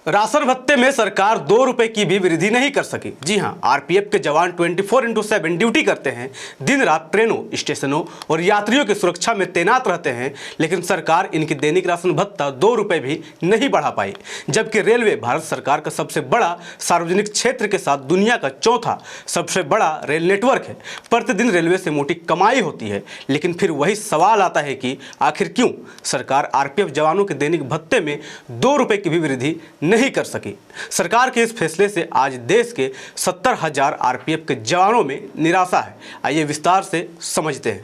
Ration भत्ते में सरकार 2 रुपए की भी वृद्धि नहीं कर सकी। जी हां, आरपीएफ के जवान 24/7 ड्यूटी करते हैं, दिन रात ट्रेनों, स्टेशनों और यात्रियों की सुरक्षा में तैनात रहते हैं, लेकिन सरकार इनकी दैनिक राशन भत्ता 2 रुपए भी नहीं बढ़ा पाई। जबकि रेलवे भारत सरकार का सबसे बड़ा सार्वजनिक क्षेत्र के साथ दुनिया का चौथा सबसे बड़ा रेल नेटवर्क है। प्रतिदिन रेलवे से मोटी कमाई होती है, लेकिन फिर वही सवाल आता है कि आखिर क्यों सरकार आरपीएफ जवानों के दैनिक भत्ते में 2 रुपए की भी वृद्धि नहीं कर सकी। सरकार के इस फैसले से आज देश के 70,000 आरपीएफ के जवानों में निराशा है। आइए विस्तार से समझते हैं।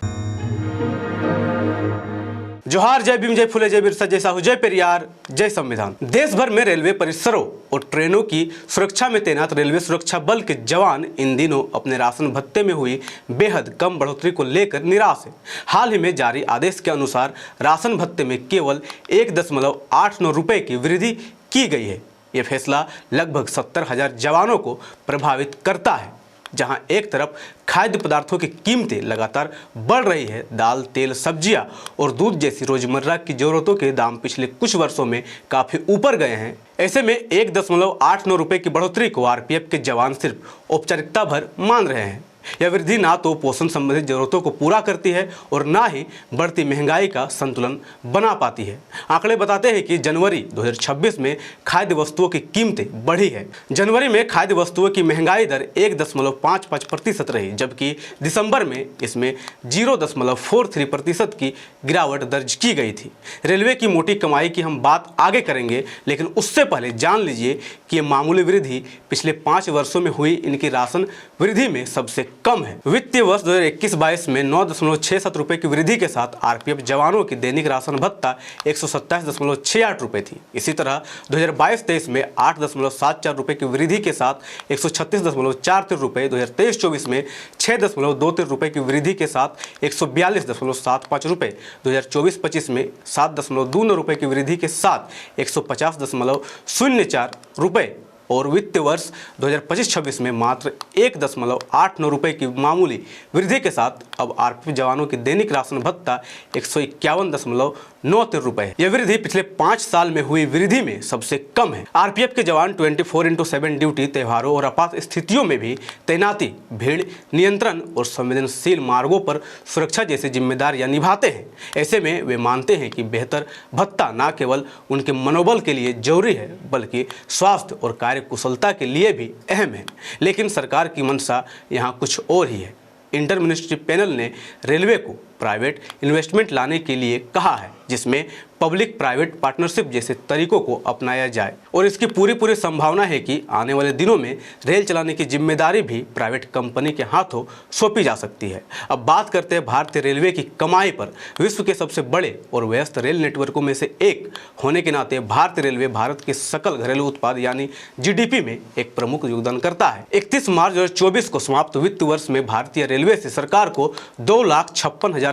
जोहार, जय भीम, जय फुले, जय बिरसा, जय साहू, जय पेरियार, जय संविधान। देश भर में रेलवे परिसरों और ट्रेनों की सुरक्षा में तैनात रेलवे सुरक्षा बल के जवान इन दिनों अपने राशन भत्ते में हुई बेहद कम बढ़ोतरी को लेकर निराश हैं। हाल ही में जारी आदेश के अनुसार राशन भत्ते में केवल 1.89 रुपए की वृद्धि की गई है। यह फैसला लगभग 70,000 जवानों को प्रभावित करता है। जहां एक तरफ खाद्य पदार्थों की कीमतें लगातार बढ़ रही है, दाल, तेल, सब्जियां और दूध जैसी रोजमर्रा की जरूरतों के दाम पिछले कुछ वर्षों में काफी ऊपर गए हैं। ऐसे में 1.89 रुपए की बढ़ोतरी को आरपीएफ के जवान सिर्फ औपचारिकता भर मान रहे हैं। यह वृद्धि ना तो पोषण संबंधित जरूरतों को पूरा करती है और ना ही बढ़ती महंगाई का संतुलन बना पाती है। आंकड़े बताते हैं कि जनवरी 2026 में खाद्य वस्तुओं की कीमतें बढ़ी है। जनवरी में खाद्य वस्तुओं की महंगाई दर 1.55% रही, जबकि दिसंबर में इसमें 0.43% की गिरावट दर्ज की गई थी। रेलवे की मोटी कमाई की हम बात आगे करेंगे, लेकिन उससे पहले जान लीजिए कि ये मामूली वृद्धि पिछले 5 वर्षों में हुई इनकी राशन वृद्धि में सबसे कम है। वित्तीय वर्ष 2021-22 में 9.67 रुपए की वृद्धि के साथ आरपीएफ जवानों की दैनिक राशन भत्ता 127.68 रुपए थी। इसी तरह 2022-23 में 8.74 रुपए की वृद्धि के साथ 136.43 रुपए, 2023-24 में 6.23 रुपए की वृद्धि के साथ 142.75 रुपए, 2024-25 में 7.29 रुपए की वृद्धि के साथ 150.04 रुपए और वित्तीय वर्ष 2025-26 में मात्र 1.89 रुपए की मामूली वृद्धि के साथ अब आरपीएफ जवानों की दैनिक राशन भत्ता 151.93 रुपए है। यह वृद्धि पिछले 5 साल में हुई वृद्धि में सबसे कम है। आरपीएफ के जवान 24/7 ड्यूटी, त्योहारों और आपात स्थितियों में भी तैनाती, भीड़ नियंत्रण और संवेदनशील मार्गों पर सुरक्षा जैसी जिम्मेदारियां निभाते हैं। ऐसे में वे मानते हैं कि बेहतर भत्ता न केवल उनके मनोबल के लिए जरूरी है, बल्कि स्वास्थ्य और कार्य कुशलता के लिए भी अहम है। लेकिन सरकार की मंशा यहाँ कुछ और ही है। इंटर मिनिस्ट्री पैनल ने रेलवे को प्राइवेट इन्वेस्टमेंट लाने के लिए कहा है, जिसमें पब्लिक प्राइवेट पार्टनरशिप जैसे तरीकों को अपनाया जाए और इसकी पूरी संभावना है कि आने वाले दिनों में रेल चलाने की जिम्मेदारी भी प्राइवेट कंपनी के हाथों सौंपी जा सकती है। अब बात करते हैं भारतीय रेलवे की कमाई पर। विश्व के सबसे बड़े और व्यस्त रेल नेटवर्कों में से एक होने के नाते भारतीय रेलवे भारत के सकल घरेलू उत्पाद यानी जीडीपी में एक प्रमुख योगदान करता है। 31 मार्च 2024 को समाप्त वित्त वर्ष में भारतीय रेलवे से सरकार को 2,56,093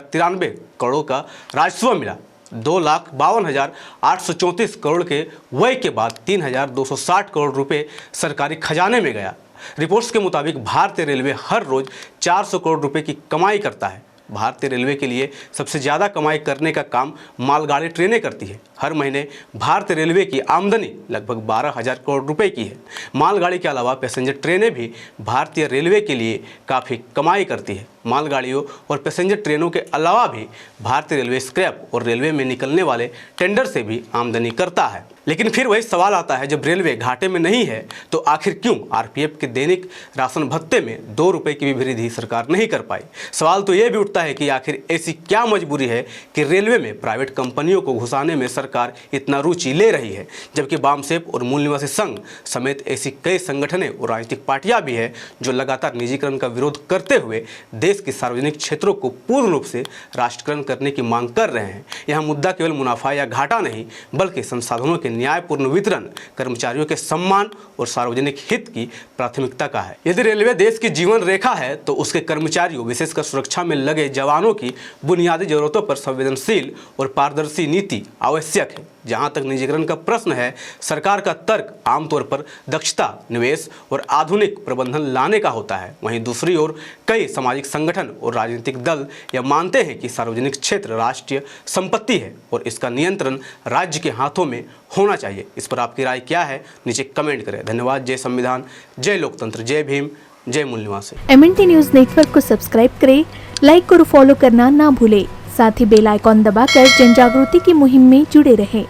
करोड़ का राजस्व मिला। 2,52,834 करोड़ के व्यय के बाद 3,260 करोड़ रुपए सरकारी खजाने में गया। रिपोर्ट्स के मुताबिक भारतीय रेलवे हर रोज 400 करोड़ रुपए की कमाई करता है। भारतीय रेलवे के लिए सबसे ज़्यादा कमाई करने का काम मालगाड़ी ट्रेनें करती है। हर महीने भारतीय रेलवे की आमदनी लगभग 12,000 करोड़ रुपए की है। मालगाड़ी के अलावा पैसेंजर ट्रेनें भी भारतीय रेलवे के लिए काफ़ी कमाई करती है। मालगाड़ियों और पैसेंजर ट्रेनों के अलावा भी भारतीय रेलवे स्क्रैप और रेलवे में निकलने वाले टेंडर से भी आमदनी करता है। लेकिन फिर वही सवाल आता है, जब रेलवे घाटे में नहीं है तो आखिर क्यों आरपीएफ के दैनिक राशन भत्ते में 2 रुपए की भी वृद्धि सरकार नहीं कर पाई। सवाल तो यह भी उठता है कि आखिर ऐसी क्या मजबूरी है कि रेलवे में प्राइवेट कंपनियों को घुसाने में सरकार इतना रुचि ले रही है, जबकि बामसेफ और मूल निवासी संघ समेत ऐसी कई संगठनें और राजनीतिक पार्टियां भी हैं जो लगातार निजीकरण का विरोध करते हुए देश के सार्वजनिक क्षेत्रों को पूर्ण रूप से राष्ट्रीयकरण करने की मांग कर रहे हैं। यह मुद्दा केवल मुनाफा या घाटा नहीं, बल्कि संसाधनों के न्यायपूर्ण वितरण, कर्मचारियों के सम्मान और सार्वजनिक हित की प्राथमिकता का है। यदि रेलवे देश की जीवन रेखा है तो उसके कर्मचारियों, विशेषकर सुरक्षा में लगे जवानों की बुनियादी जरूरतों पर संवेदनशील और पारदर्शी नीति आवश्यक है। जहां तक निजीकरण का प्रश्न है, सरकार का तर्क आमतौर पर दक्षता, निवेश और आधुनिक प्रबंधन लाने का होता है। वहीं दूसरी ओर कई सामाजिक संगठन और राजनीतिक दल यह मानते हैं कि सार्वजनिक क्षेत्र राष्ट्रीय संपत्ति है और इसका नियंत्रण राज्य के हाथों में होना चाहिए। इस पर आपकी राय क्या है, नीचे कमेंट करें। धन्यवाद। जय संविधान, जय लोकतंत्र, जय भीम, जय मूल निवासी। MNT न्यूज नेटवर्क को सब्सक्राइब करें, लाइक और फॉलो करना ना भूलें। साथ ही बेल आइकॉन दबाकर जन जागृति की मुहिम में जुड़े रहें।